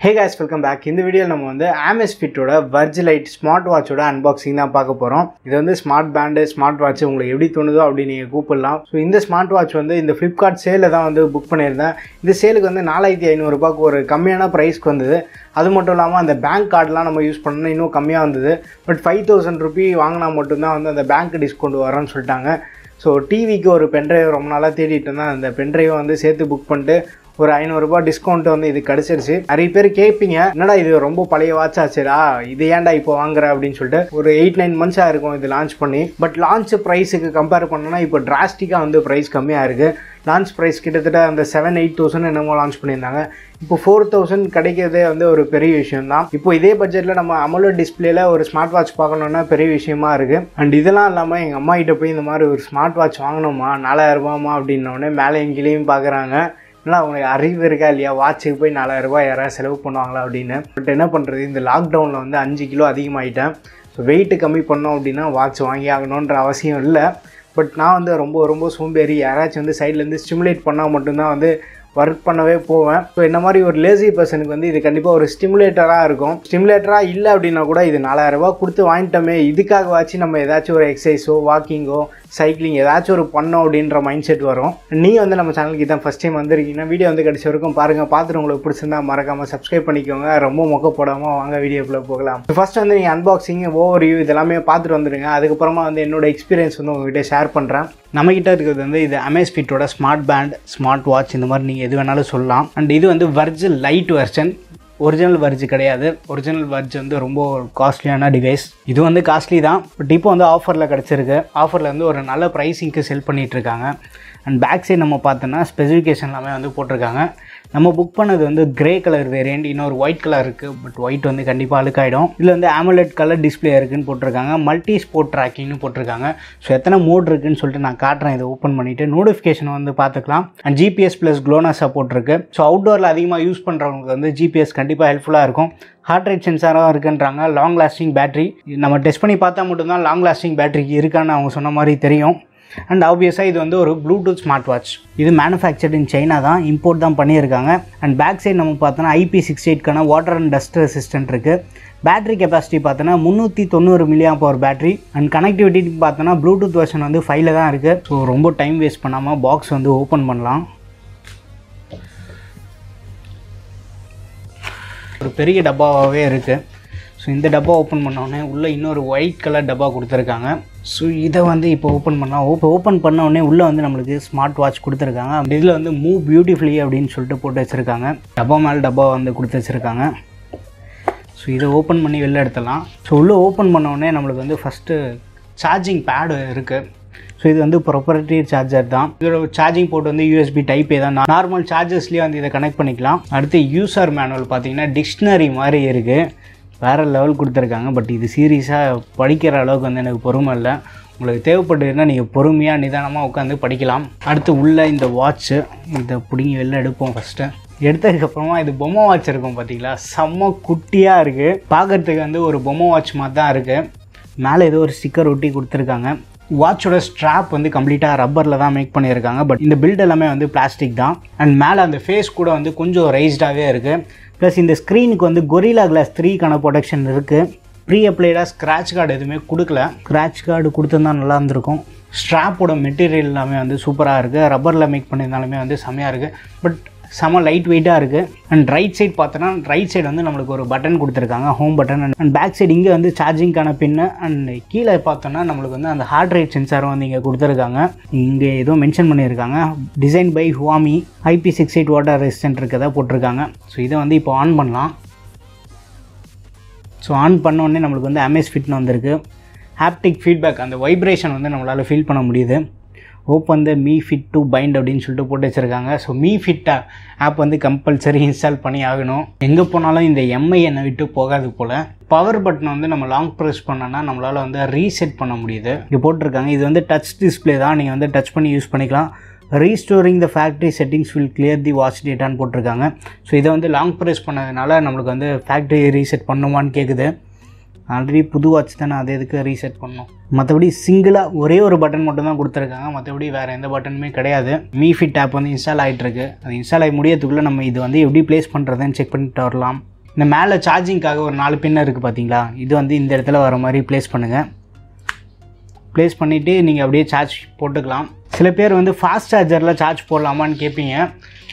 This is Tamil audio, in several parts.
Hey guys, welcome back. In this video, we will Amazfit verge lite smartwatch unboxing. This is a smart band smartwatch. You can So, this smartwatch in the Flipkart sale book this sale is a price. அது மட்டும் இல்லாம அந்த bank cardலாம் நம்ம யூஸ் பண்ணா இன்னும் கம்மியா வந்தது பட் 5000 ரூபாய் வாங்குனா மட்டும் தான் அந்த bank டிஸ்கவுண்ட் வரணும்னு சொல்லிட்டாங்க சோ டிவிக்கு ஒரு பென் டிரைவ் ரொம்ப நாளா தேடிட்டு இருந்தேன் அந்த பென் டிரைவ் சேர்த்து புக் பண்ணிட்டு ஒரு 500 ரூபாய் டிஸ்கவுண்ட் இது கிடைச்சிருச்சு நிறைய பேர் கேப்பீங்க என்னடா இது ரொம்ப பழைய வாட்ச் ஆச்சுடா இது ஏன்டா இப்போ வாங்குற அப்படினு சொல்லிட்டு ஒரு 8-9 மந்த்ஸா இருக்கும் இது லான்ச் பண்ணி பட் லான்ச் பிரைஸ்க்கு கம்பேர் பண்ணனா இப்போ டிராஸ்டிக்கா பிரைஸ் கம்மியா இருக்கு லான்ச் பிரைஸ் கிட்டத்தட்ட அந்த 7-8,000 என்னமோ லான்ச் பண்ணிருந்தாங்க இப்போ 4000 கிடைக்கிறதே ஒரு பெரிய விஷயம் தான் இப்போ இதே பட்ஜெட்ல நம்ம Amoled டிஸ்ப்ளேல ஒரு ஸ்மார்ட் வாட்ச் பார்க்கணும்னா பெரிய விஷயமா இருக்கு அண்ட் இதெல்லாம் இல்லாம எங்க அம்மா கிட்ட போய் இந்த மாதிரி ஒரு ஸ்மார்ட் வாட்ச் வாங்கணுமா 4000 ரூபாய்மா அப்படினோனே மேலே எங்கேயும் பார்க்கறாங்க இல்ல உங்களுக்கு அறிவு இருக்கா இல்லையா வாட்சுக்கு போய் 4000 ரூபாய் யாராவது செலவு பண்ணுவாங்களா அப்படினு பட் என்ன பண்றது இந்த லாக் டவுன்ல 5 கிலோ அதிகமாயிட்டேன் சோ weight கம்மி பண்ணனும் அப்படினா வாட்ச் வாங்கி ஆகணும்ன்ற அவசியம் இல்ல பட் நான் ரொம்ப சோம்பேறி யாராச்சும் சைடுல இருந்து ஸ்டிமுலேட் பண்ணா மட்டும் தான் வர்க் பண்ணவே போவேன் சோ என்ன மாதிரி ஒரு லேசி பர்சனுக்கு இது கண்டிப்பா ஒரு ஸ்டிமுலேட்டரா இருக்கும் ஸ்டிமுலேட்டரா இல்ல அப்படினா கூட இது 4000 ரூபாய் கொடுத்து வாங்கிட்டமே இதுக்காக வாச்சி நம்ம ஏதாச்சும் ஒரு எக்சர்சைஸோ வாக்கிங்கோ சைக்கிளிங் ஏதாச்சும் ஒரு பண்ணோம் அப்படின்ற மைண்ட் செட் வரும் நீ நம்ம சேனலுக்கு இதான் ஃபர்ஸ்ட் டைம் வந்திருக்கீங்கன்னா வீடியோ கடைசி வரைக்கும் பாருங்க பார்த்துட்டு உங்களுக்கு பிடிச்சிருந்தா மறக்காம சப்ஸ்கிரைப் பண்ணிக்கோங்க ரொம்ப மொக்க போடாம வாங்க வீடியோக்குள்ள போகலாம் ஃபர்ஸ்ட் நீங்க அன்பாக்சிங் ஓவர்வியூ இதெல்லாம் பார்த்துட்டு வந்துருங்க அதுக்கப்புறமா என்னோட எக்ஸ்பீரியன்ஸ் உங்ககிட்ட ஷேர் பண்றேன் நம்ம கிட்ட இருக்கிறது இது Amazfit smart pant smart watch இந்த மாதிரி நீங்க எது வேணாலும் சொல்லலாம் அண்ட் இது verge lite version original verge கிடையாது ஒரிஜினல் verge ரொம்ப காஸ்ட்லியான டிவைஸ் இது காஸ்ட்லி தான் பட் இப்போ ஆஃபர்ல கிடைச்சிருக்கு ஆஃபர்ல ஒரு நல்ல பிரைசிங்க்கு செல் பண்ணிட்டு இருக்காங்க அண்ட் பேக் சைடு நம்ம பார்த்தோம்னா ஸ்பெசிஃபிகேஷன் எல்லாமே போட்டிருக்காங்க நம்ம புக் பண்ணது கிரே கலர் வேரியன்ட் இன்னொரு ஒயிட் கலர் இருக்கு பட் ஒயிட் கண்டிப்பா அழுக்காயிடும் இதுல AMOLED கலர் டிஸ்ப்ளே இருக்குன்னு போட்டிருக்காங்க மல்டி ஸ்போர்ட் ட்ராக்கிங்னு போட்டிருக்காங்க ஸோ எத்தனை மோட் இருக்குன்னு சொல்லிட்டு நான் காட்டுறேன் இதை ஓப்பன் பண்ணிட்டு நோட்டிஃபிகேஷன் பார்த்துக்கலாம் அண்ட் ஜிபிஎஸ் பிளஸ் க்ளோனா சப்போர்ட் இருக்கு ஸோ அவுட்டோர்ல அதிகமாக யூஸ் பண்றவங்களுக்கு ஜிபிஎஸ் கண்டிப்பா ஹெல்ப்ஃபுல்லா இருக்கும் ஹார்ட் ரேட் சென்சாராக இருக்குன்றாங்க லாங் லாஸ்டிங் பேட்டரி நம்ம டெஸ்ட் பண்ணி பார்த்தா மட்டும்தான் லாங் லாஸ்டிங் பேட்டரிக்கு இருக்கான்னு அவங்க சொன்ன மாதிரி தெரியும் அண்ட் ஆப்வியஸாக இது ஒரு ப்ளூடூத் ஸ்மார்ட் வாட்ச் இது மேனுஃபேக்சர்ட் இன் சைனா தான் இம்போர்ட் தான் பண்ணியிருக்காங்க அண்ட் பேக் சைடு நம்ம பார்த்தோன்னா IP68 water and dust resistant இருக்குது பேட்டரி கெப்பாசிட்டி பார்த்தோன்னா 390 mAh பேட்டரி அண்ட் கனெக்டிவிட்டி பார்த்தோன்னா ப்ளூடூத் வெர்ஷன் 5ல் தான் இருக்குது ஸோ ரொம்ப டைம் வேஸ்ட் பண்ணாமல் பாக்ஸ் ஓப்பன் பண்ணலாம் ஒரு பெரிய டப்பாவாகவே இருக்குது ஸோ இந்த டப்பா ஓப்பன் பண்ணோடனே உள்ளே இன்னொரு ஒயிட் கலர் டப்பா கொடுத்துருக்காங்க ஸோ இதை இப்போ ஓப்பன் பண்ணலாம் ஓப்பன் பண்ணோடனே உள்ளே நம்மளுக்கு ஸ்மார்ட் வாட்ச் கொடுத்துருக்காங்க அப்படி இதில் மூவ் பியூட்டிஃபுல்லி அப்படின்னு சொல்லிட்டு போட்டு வச்சுருக்காங்க டப்பா மேலே டப்பா கொடுத்து வச்சுருக்காங்க ஸோ இதை ஓப்பன் பண்ணி வெளில எடுத்துடலாம் ஸோ உள்ளே ஓப்பன் பண்ணோடனே நம்மளுக்கு ஃபஸ்ட்டு சார்ஜிங் பேடு இருக்குது ஸோ இது ப்ரொப்ரைட்டரி சார்ஜர் தான் இதோட சார்ஜிங் போர்ட் USB டைப்பே தான் நார்மல் சார்ஜர்ஸ்லேயே இதை கனெக்ட் பண்ணிக்கலாம் அடுத்து யூசர் மேனுவல் பார்த்தீங்கன்னா டிக்ஷனரி மாதிரி இருக்குது வேறு லெவல் கொடுத்துருக்காங்க பட் இது சீரியஸாக படிக்கிற அளவுக்கு எனக்கு பொறுமை இல்லை உங்களுக்கு தேவைப்பட்டுன்னா நீங்கள் பொறுமையாக நிதானமாக உட்காந்து படிக்கலாம் அடுத்து உள்ள இந்த வாட்ச்சு இதை பிடிங்கி வெளில எடுப்போம் ஃபஸ்ட்டு எடுத்ததுக்கப்புறமா இது பொம்மை வாட்ச் இருக்கும் பார்த்தீங்களா செம்ம குட்டியாக இருக்குது பார்க்குறதுக்கு ஒரு பொம்மை வாட்ச் மாதிரி தான் இருக்குது மேலே ஏதோ ஒரு ஸ்டிக்கர் ஒட்டி கொடுத்துருக்காங்க வாட்சோட ஸ்ட்ராப் கம்ப்ளீட்டாக ரப்பரில் தான் மேக் பண்ணியிருக்காங்க பட் இந்த பில்ட் எல்லாமே பிளாஸ்டிக் தான் அண்ட் மேலே அந்த ஃபேஸ் கூட கொஞ்சம் ரைஸ்டாகவே இருக்குது ப்ளஸ் இந்த ஸ்க்ரீனுக்கு கொரில்லா கிளாஸ் 3க்கான ப்ரொடெக்ஷன் இருக்குது ப்ரீ அப்ளைடாக ஸ்க்ராட்ச் கார்டு எதுவுமே கொடுக்கல ஸ்க்ராட்ச் கார்டு கொடுத்துருந்தா நல்லா இருந்திருக்கும் ஸ்ட்ராப்போட மெட்டீரியல் எல்லாமே சூப்பராக இருக்குது ரப்பரில் மேக் பண்ணியிருந்தாலுமே செம்மையாக இருக்குது பட் செம்ம லைட் வெயிட்டாக இருக்குது அண்ட் ரைட் சைட் பார்த்தோன்னா ரைட் சைடு நம்மளுக்கு ஒரு பட்டன் கொடுத்துருக்காங்க home button and back side இங்கே சார்ஜிங்கான பின்னு அண்ட் கீழே பார்த்தோன்னா நம்மளுக்கு அந்த ஹார்ட் ரேட் சென்சாரும் இங்கே கொடுத்துருக்காங்க இங்கே ஏதோ மென்ஷன் பண்ணியிருக்காங்க design by Huami IP68 water resistant இருக்கதா போட்டிருக்காங்க ஸோ இதை இப்போ ஆன் பண்ணலாம் ஸோ ஆன் பண்ணோடனே நம்மளுக்கு Amazfitனு வந்திருக்கு ஹாப்டிக் ஃபீட்பேக் அந்த வைப்ரேஷன் நம்மளால் ஃபீல் பண்ண முடியுது open the Mi Fit to bind அப்படின்னு சொல்லிட்டு போட்டு வச்சுருக்காங்க so Mi Fit app compulsory install பண்ணி ஆகணும் எங்கே போனாலும் இந்த MI என்னை விட்டு போகாது போல் பவர் பட்டனை நம்ம லாங் ப்ரெஸ் பண்ணோன்னா நம்மளால் ரீசெட் பண்ண முடியுது இங்கே போட்டிருக்காங்க இது டச் டிஸ்பிளே தான் நீங்கள் டச் பண்ணி யூஸ் பண்ணிக்கலாம் restoring the factory settings will clear the watch டேட்டான்னு போட்டிருக்காங்க ஸோ இதை லாங் ப்ரெஸ் பண்ணதுனால நம்மளுக்கு ஃபேக்ட்ரி ரீசெட் பண்ணுமான்னு கேட்குது ஆல்ரெடி புது வாட்ச் தானே அதை எதுக்கு ரீசெட் பண்ணணும் மற்றபடி சிங்கிளாக ஒரே ஒரு பட்டன் மட்டும் தான் கொடுத்துருக்காங்க மற்றபடி வேறு எந்த பட்டனுமே கிடையாது மீ ஃபிட் ஆப் இன்ஸ்டால் ஆகிட்டு இருக்கு அது இன்ஸ்டால் ஆகி முடியறதுக்குள்ளே நம்ம இது எப்படி ப்ளேஸ் பண்ணுறதுன்னு செக் பண்ணிட்டு வரலாம் இந்த மேலே சார்ஜிங்காக ஒரு 4 பின் இருக்குது பார்த்தீங்களா, இது வந்து இந்த இடத்துல வர மாதிரி ப்ளேஸ் பண்ணுங்கள். ப்ளேஸ் பண்ணிவிட்டு நீங்கள் அப்படியே சார்ஜ் போட்டுக்கலாம். சில பேர் வந்து ஃபாஸ்ட் சார்ஜரில் சார்ஜ் போடலாமான்னு கேட்பீங்க.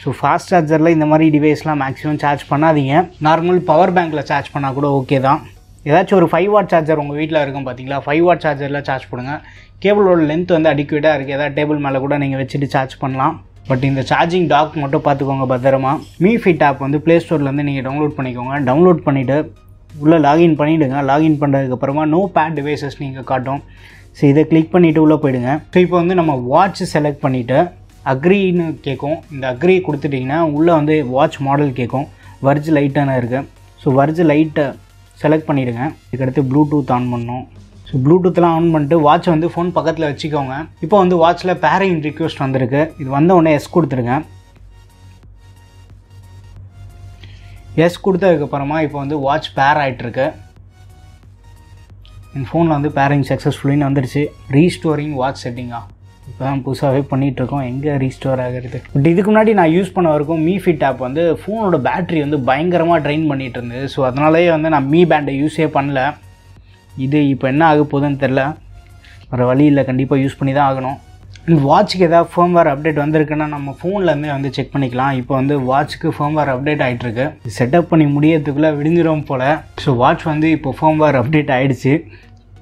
ஸோ ஃபாஸ்ட் சார்ஜரில் இந்த மாதிரி டிவைஸ்லாம் மேக்ஸிமம் சார்ஜ் பண்ணாதீங்க. நார்மல் பவர் பேங்க்கில் சார்ஜ் பண்ணால் கூட ஓகே தான். ஏதாச்சும் ஒரு 5 வாட் சார்ஜர் உங்கள் வீட்டில் இருக்கும் பார்த்தீங்களா, 5 வாட் சார்ஜரில் சார்ஜ் போடுங்க. கேபிளோட லென்த் வந்து அடிக்குவேட்டாக இருக்குது. ஏதாவது டேபிள் மேலே கூட நீங்கள் வச்சுட்டு சார்ஜ் பண்ணலாம். பட் இந்த சார்ஜிங் டாக் மட்டும் பார்த்துக்கோங்க பத்திரமா. மீ ஃபிட் ஆப் வந்து ப்ளே ஸ்டோர்லேருந்து நீங்கள் டவுன்லோட் பண்ணிக்கோங்க. டவுன்லோட் பண்ணிவிட்டு உள்ளே லாகின் பண்ணிவிடுங்க. லாகின் பண்ணுறதுக்கப்புறமா நோ பேட் டிவைசஸ் நீங்கள் காட்டும். ஸோ இதை கிளிக் பண்ணிவிட்டு உள்ளே போயிடுங்க. ஸோ இப்போ வந்து நம்ம வாட்ச் செலக்ட் பண்ணிவிட்டு அக்ரின்னு கேட்கும். இந்த அக்ரி கொடுத்துட்டிங்கன்னா உள்ளே வந்து வாட்ச் மாடல் கேட்கும். verge லைட்டான இருக்குது. ஸோ verge லைட்டை செலக்ட் பண்ணிவிடுங்க. இதுக்கடுத்து ப்ளூடூத் ஆன் பண்ணணும். ஸோ ப்ளூடூத்லாம் ஆன் பண்ணிட்டு வாட்சை வந்து ஃபோன் பக்கத்தில் வச்சுக்கோங்க. இப்போ வந்து வாட்சில் பேரிங் ரிக்வெஸ்ட் வந்திருக்கு. இது வந்த உடனே எஸ் கொடுத்துருங்க. எஸ் கொடுத்ததுக்கப்புறமா இப்போ வந்து வாட்ச் பேர் ஆகிட்டுருக்கு. என் ஃபோனில் வந்து பேரிங் சக்ஸஸ்ஃபுல்லின்னு வந்துடுச்சு. ரீஸ்டோரிங் வாட்ச் செட்டிங்கா இப்போ தான் புதுசாகவே பண்ணிகிட்ருக்கோம். எங்கே ரீஸ்டோர் ஆகிறது. பட் இதுக்கு முன்னாடி நான் யூஸ் பண்ண வரைக்கும் மீ ஃபிட் ஆப் வந்து ஃபோனோட பேட்ரி வந்து பயங்கரமாக ட்ரெயின் பண்ணிகிட்டு இருந்தது. ஸோ அதனாலேயே வந்து நான் மீ பேண்டை யூஸே பண்ணல. இது இப்போ என்ன ஆக போகுதுன்னு தெரில. வேறு வழி இல்லை, கண்டிப்பாக யூஸ் பண்ணி தான் ஆகணும். வாட்சுக்கு ஏதாவது ஃபர்ம்வேர் அப்டேட் வந்திருக்குன்னா நம்ம ஃபோன்லேருந்தே வந்து செக் பண்ணிக்கலாம். இப்போ வந்து வாட்சுக்கு ஃபர்ம்வேர் அப்டேட் ஆகிட்டுருக்கு. செட்டப் பண்ணி முடியறதுக்குள்ளே விடிஞ்சிரும் போல். ஸோ வாட்ச் வந்து இப்போ ஃபர்ம்வேர் அப்டேட் ஆகிடுச்சு.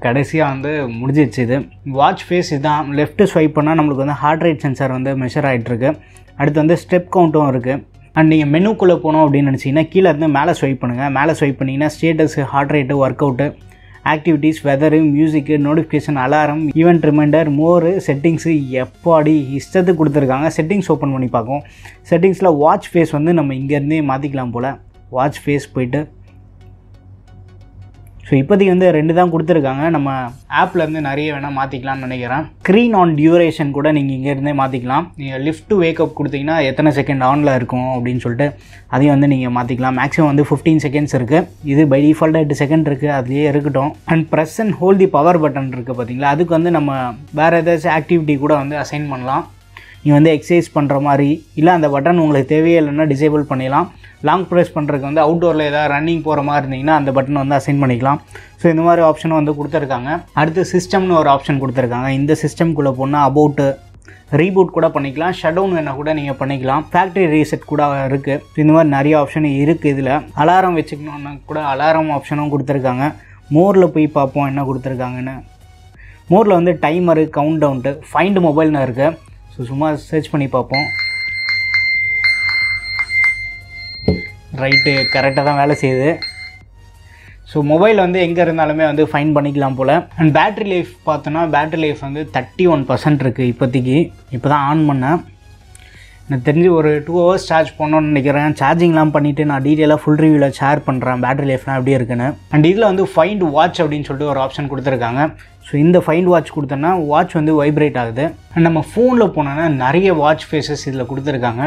கடைசியாக வந்து முடிஞ்சிடுச்சு. இது வாட்ச் ஃபேஸ் இதுதான். லெஃப்ட் ஸ்வைப் பண்ணால் நம்மளுக்கு வந்து ஹார்ட் ரேட் சென்சார் வந்து மெஷர் ஆகிட்டுருக்கு. அடுத்து வந்து ஸ்டெப் கவுண்ட்டும் இருக்குது. அண்ட் நீங்கள் மெனுக்குள்ளே போனோம் அப்படின்னு நினச்சிங்கன்னா கீழே இருந்து மேலே ஸ்வைப் பண்ணுங்கள். மேலே ஸ்வைப் பண்ணிங்கன்னா status, heart rate, workout, activities, weather, music, notification, alarm, event reminder, more, settings, எப்பாடி இஷ்டத்துக்கு கொடுத்துருக்காங்க. செட்டிங்ஸ் ஓப்பன் பண்ணி பார்க்கும். செட்டிங்ஸில் வாட்ச் ஃபேஸ் வந்து நம்ம இங்கேருந்தே மாற்றிக்கலாம் போல். வாட்ச் ஃபேஸ் போய்ட்டு ஸோ இப்போதைக்கு வந்து 2 தான் கொடுத்துருக்காங்க. நம்ம ஆப்லேருந்து நிறைய வேணால் மாற்றிக்கலாம்னு நினைக்கிறேன். ஸ்க்ரீன் ஆன் டியூரேஷன் கூட நீங்கள் இங்கேருந்தே மாற்றிக்கலாம். நீங்கள் லிஃப்ட் டு வேக்கப் கொடுத்தீங்கன்னா எத்தனை செகண்ட் ஆனில் இருக்கும் அப்படின்னு சொல்லிட்டு அதையும் வந்து நீங்கள் மாற்றிக்கலாம். மேக்ஸிமம் வந்து 15 செகண்ட்ஸ் இருக்குது. இது பை டிஃபால்ட்டாக 8 செகண்ட் இருக்குது, அதுலேயே இருக்கட்டும். And press and hold the power button இருக்குது பார்த்தீங்களா, அதுக்கு வந்து நம்ம வேறு ஏதாச்சும் ஆக்டிவிட்டி கூட வந்து அசைன் பண்ணலாம். நீங்கள் வந்து எக்ஸசைஸ் பண்ணுற மாதிரி இல்லை அந்த பட்டன் உங்களுக்கு தேவையே இல்லைன்னா டிசேபிள் பண்ணிடலாம். லாங் ப்ரெஸ் பண்ணுறதுக்கு வந்து அவுட்டோரில் ஏதாவது ரன்னிங் போகிற மாதிரி இருந்தீங்கன்னா அந்த பட்டன் வந்து அசைன் பண்ணிக்கலாம். ஸோ இந்த மாதிரி ஆப்ஷனும் வந்து கொடுத்துருக்காங்க. அடுத்து சிஸ்டம்னு ஒரு ஆப்ஷன் கொடுத்துருக்காங்க. இந்த சிஸ்டம்குள்ளே போனால் அபவுட்டு, ரீபூட் கூட பண்ணிக்கலாம். ஷட் டவுன் வேணால் கூட நீங்கள் பண்ணிக்கலாம். ஃபேக்ட்ரி ரீசெட் கூட இருக்குது. இந்த மாதிரி நிறைய ஆப்ஷன் இருக்குது. இதில் அலாரம் வச்சுக்கணுன்னா கூட அலாரம் ஆப்ஷனும் கொடுத்துருக்காங்க. மோரில் போய் பார்ப்போம் என்ன கொடுத்துருக்காங்கன்னு. மோரில் வந்து டைமரு, கவுண்ட் டவுன்ட்டு, ஃபைண்ட் மொபைல்னு இருக்குது. ஸோ சும்மா சர்ச் பண்ணி பார்ப்போம். ரைட்டு, கரெக்டாக தான் வேலை செய்யுது. ஸோ மொபைல் வந்து எங்கே இருந்தாலுமே வந்து ஃபைன் பண்ணிக்கலாம் போல். அண்ட் பேட்ரி லைஃப் பார்த்தோன்னா பேட்ரி லைஃப் வந்து 31% இருக்குது இப்போதைக்கு. இப்போ தான் ஆன் பண்ணேன். எனக்கு தெரிஞ்சு ஒரு 2 hours சார்ஜ் பண்ணணும்னு நினைக்கிறேன். சார்ஜிங்லாம் பண்ணிவிட்டு நான் டீட்டெயிலாக ஃபுல் ரிவ்யூவில் ஷேர் பண்ணுறேன் பேட்ரி லைஃப்லாம் எப்படி இருக்குன்னு. அண்ட் இதில் வந்து ஃபைண்ட் வாட்ச் அப்படின்னு சொல்லிட்டு ஒரு ஆப்ஷன் கொடுத்துருக்காங்க. ஸோ இந்த ஃபைண்ட் வாட்ச் கொடுத்தோன்னா வாட்ச் வந்து வைப்ரேட் ஆகுது. அண்ட் நம்ம ஃபோனில் போனோன்னா நிறைய வாட்ச் ஃபேஸஸ் இதில் கொடுத்துருக்காங்க.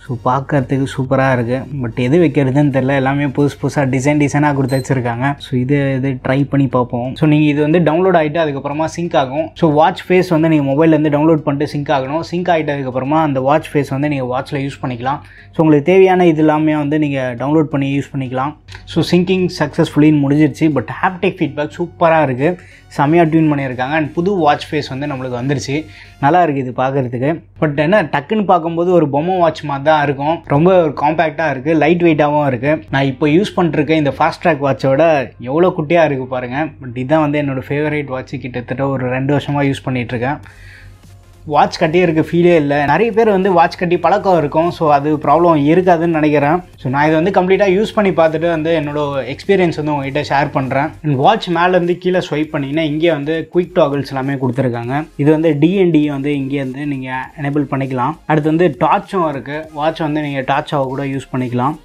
ஸோ பார்க்கறதுக்கு சூப்பராக இருக்குது. பட் எது வைக்கிறதுன்னு தெரில. எல்லாமே புதுசாக டிசைனாக கொடுத்து வச்சுருக்காங்க. ஸோ இது ட்ரை பண்ணி பார்ப்போம். ஸோ நீங்கள் இது வந்து டவுன்லோட் ஆகிட்டு அதுக்கப்புறமா சிங்க் ஆகும். ஸோ வாட்ச் ஃபேஸ் வந்து நீங்கள் மொபைல்லேருந்து டவுன்லோட் பண்ணிட்டு சிங்க் ஆகணும். சிங்க் ஆகிட்டதுக்கப்புறமா அந்த வாட்ச் ஃபேஸ் வந்து நீங்கள் வாட்சில் யூஸ் பண்ணிக்கலாம். ஸோ உங்களுக்கு தேவையான இது எல்லாமே வந்து நீங்கள் டவுன்லோட் பண்ணி யூஸ் பண்ணிக்கலாம். ஸோ சிங்கிங் சக்ஸஸ்ஃபுல்லின்னு முடிஞ்சிருச்சு. பட் ஹாப்டிக் ஃபீட்பேக் சூப்பராக இருக்குது. செம்மையாக டியூன் பண்ணியிருக்காங்க. அண்ட் புது வாட்ச் ஃபேஸ் வந்து நம்மளுக்கு வந்துருச்சு. நல்லா இருக்குது இது பார்க்குறதுக்கு. பட் என்ன டக்குன்னு பார்க்கும்போது ஒரு பொம்மை வாட்ச் மாதிரி தான் இருக்கும். ரொம்ப ஒரு காம்பேக்டாக இருக்குது, லைட் வெயிட்டாகவும் இருக்குது. நான் இப்போ யூஸ் பண்ணிருக்கேன் இந்த ஃபாஸ்ட் ட்ராக் வாட்சோட எவ்வளோ குட்டியாக இருக்குது பாருங்கள். பட் இதுதான் வந்து என்னோடய ஃபேவரேட் வாட்ச். கிட்டத்தட்ட ஒரு 2 வருஷமாக யூஸ் பண்ணிகிட்ருக்கேன். வாட்ச் கட்டியே இருக்க ஃபீலே இல்லை. நிறைய பேர் வந்து வாட்ச் கட்டி பழக்கம் இருக்கும். ஸோ அது ப்ராப்ளம் இருக்காதுன்னு நினைக்கிறேன். ஸோ நான் இதை வந்து கம்ப்ளீட்டாக யூஸ் பண்ணி பார்த்துட்டு வந்து என்னோடய எக்ஸ்பீரியன்ஸ் வந்து உங்கள்கிட்ட ஷேர் பண்ணுறேன். அண்ட் வாட்ச் மேலேருந்து கீழே ஸ்வைப் பண்ணிங்கன்னா இங்கே வந்து குயிக் டாகிள்ஸ் எல்லாமே கொடுத்துருக்காங்க. இது வந்து டிஎன்டி வந்து இங்கே வந்து நீங்கள் எனேபிள் பண்ணிக்கலாம். அடுத்து வந்து டார்ச்சும் இருக்குது. வாட்ச் வந்து நீங்கள் டார்ச்சாக கூட யூஸ் பண்ணிக்கலாம்.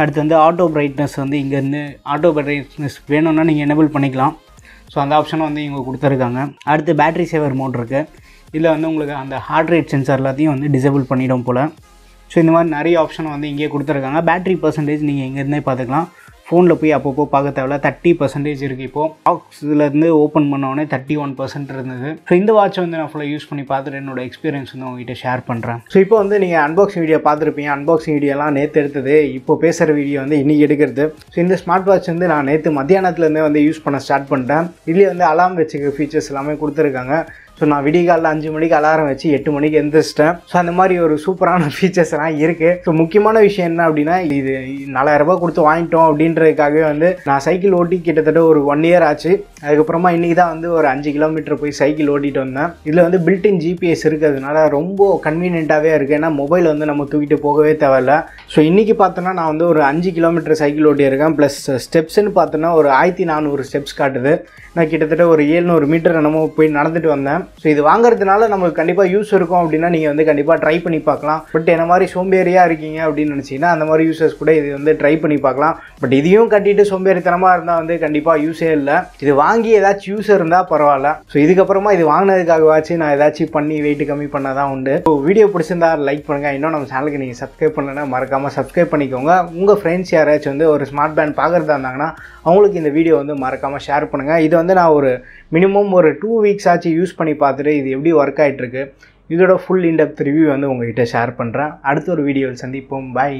அடுத்து வந்து ஆட்டோ பிரைட்னஸ் வந்து இங்கேருந்து ஆட்டோ பிரைட்னஸ் வேணும்னா நீங்கள் எனேபிள் பண்ணிக்கலாம். ஸோ அந்த ஆப்ஷனும் வந்து இவங்க கொடுத்துருக்காங்க. அடுத்து பேட்ரி சேவர் மோட் இருக்குது. இதில் வந்து உங்களுக்கு அந்த ஹார்ட் ரேட் சென்சார் எல்லாத்தையும் வந்து டிசேபிள் பண்ணிடும் போல். ஸோ இந்த மாதிரி நிறைய ஆப்ஷன் வந்து இங்கே கொடுத்துருக்காங்க. பேட்ரி பர்சன்டேஜ் நீங்கள் இங்கேருந்தே பார்த்துக்கலாம். ஃபோனில் போய் அப்பப்போ பார்க்க தேவையில்ல. 30% இருக்குது. இப்போது பாக்ஸ்லேருந்து ஓப்பன் பண்ணோடனே 31% இருந்தது. ஸோ இந்த வாட்ச் வந்து நான் ஃபுல்லாக யூஸ் பண்ணி பார்த்துட்டு என்னோட எக்ஸ்பீரியன்ஸ் வந்து உங்ககிட்ட ஷேர் பண்ணுறேன். ஸோ இப்போ வந்து நீங்கள் அன்பாக்சிங் வீடியோ பார்த்துருப்பீங்க. அன்பாக்சிங் வீடியோலாம் நேற்று எடுத்தது, இப்போ பேசுகிற வீடியோ வந்து இன்றைக்கி எடுக்கிறது. ஸோ இந்த ஸ்மார்ட் வாட்ச் வந்து நான் நேற்று மத்தியானத்துலேருந்தே வந்து யூஸ் பண்ண ஸ்டார்ட் பண்ணிட்டேன். இதுலேயே வந்து அலாம் வச்சுக்க ஃபீச்சர்ஸ் எல்லாமே கொடுத்துருக்காங்க. ஸோ நான் விடிகாலில் 5 மணிக்கு அலாரம் வச்சு 8 மணிக்கு எந்திரிச்சிட்டேன். ஸோ அந்த மாதிரி ஒரு சூப்பரான ஃபீச்சர்ஸ் எல்லாம் இருக்குது. ஸோ முக்கியமான விஷயம் என்ன அப்படின்னா, இது 4000 ரூபாய் கொடுத்து வாங்கிட்டோம் அப்படின்றதுக்காகவே வந்து நான் சைக்கிள் ஓட்டி கிட்டத்தட்ட ஒரு 1 இயர் ஆச்சு. அதுக்கப்புறமா இன்றைக்கி தான் வந்து ஒரு 5 கிலோமீட்டர் போய் சைக்கிள் ஓட்டிகிட்டு வந்தேன். இதில் வந்து பில்டின் ஜிபிஎஸ் இருக்கிறதுனால ரொம்ப கன்வீனியண்ட்டாகவே இருக்குது. ஏன்னா மொபைல் வந்து நம்ம தூக்கிட்டு போகவே தேவையில்ல. ஸோ இன்றைக்கி பார்த்தோன்னா நான் வந்து ஒரு 5 கிலோமீட்டர் சைக்கிள் ஓட்டியிருக்கேன். ப்ளஸ் ஸ்டெப்ஸ்ன்னு பார்த்தோன்னா ஒரு 1400 ஸ்டெப்ஸ் காட்டுது. நான் கிட்டத்தட்ட ஒரு 700 மீட்டர் நம்ம போய் நடந்துட்டு வந்தேன். ஸோ இது வாங்குறதுனால நமக்கு கண்டிப்பாக யூஸ் இருக்கும் அப்படின்னா நீங்கள் வந்து கண்டிப்பாக ட்ரை பண்ணி பார்க்கலாம். பட் என்ன மாதிரி சோம்பேறியாக இருக்கீங்க அப்படின்னு நினச்சிங்கன்னா அந்த மாதிரி யூசர்ஸ் கூட இது வந்து ட்ரை பண்ணி பார்க்கலாம். பட் இதையும் கட்டிட்டு சோம்பேறித்தனமாக இருந்தால் வந்து கண்டிப்பாக யூஸே இல்லை. இது வாங்கி ஏதாச்சும் யூஸ் இருந்தால் பரவாயில்ல. ஸோ இதுக்கப்புறமா இது வாங்கினதுக்காகவாச்சு நான் ஏதாச்சும் பண்ணி வெயிட் கம்மி பண்ணால் தான் உண்டு. ஸோ வீடியோ பிடிச்சிருந்தா லைக் பண்ணுங்கள். இன்னும் நம்ம சேனலுக்கு நீங்கள் சப்ஸ்கிரைப் பண்ணலைன்னா மறக்காமல் சப்ஸ்கிரைப் பண்ணிக்கோங்க. உங்கள் ஃப்ரெண்ட்ஸ் யாராச்சும் வந்து ஒரு ஸ்மார்ட் பேண்ட் பார்க்குறதா இருந்தாங்கன்னா அவங்களுக்கு இந்த வீடியோ வந்து மறக்காமல் ஷேர் பண்ணுங்கள். இது வந்து நான் ஒரு மினிமம் ஒரு 2 வீக்ஸ் ஆச்சு யூஸ் பண்ணி பார்த்துட்டு இது எப்படி ஒர்க் ஆகிட்டுருக்கு, இதோட ஃபுல் இன்டெப்த் ரிவ்யூ வந்து உங்கள்கிட்ட ஷேர் பண்ணுறேன். அடுத்த ஒரு வீடியோவில் சந்திப்போம். பை.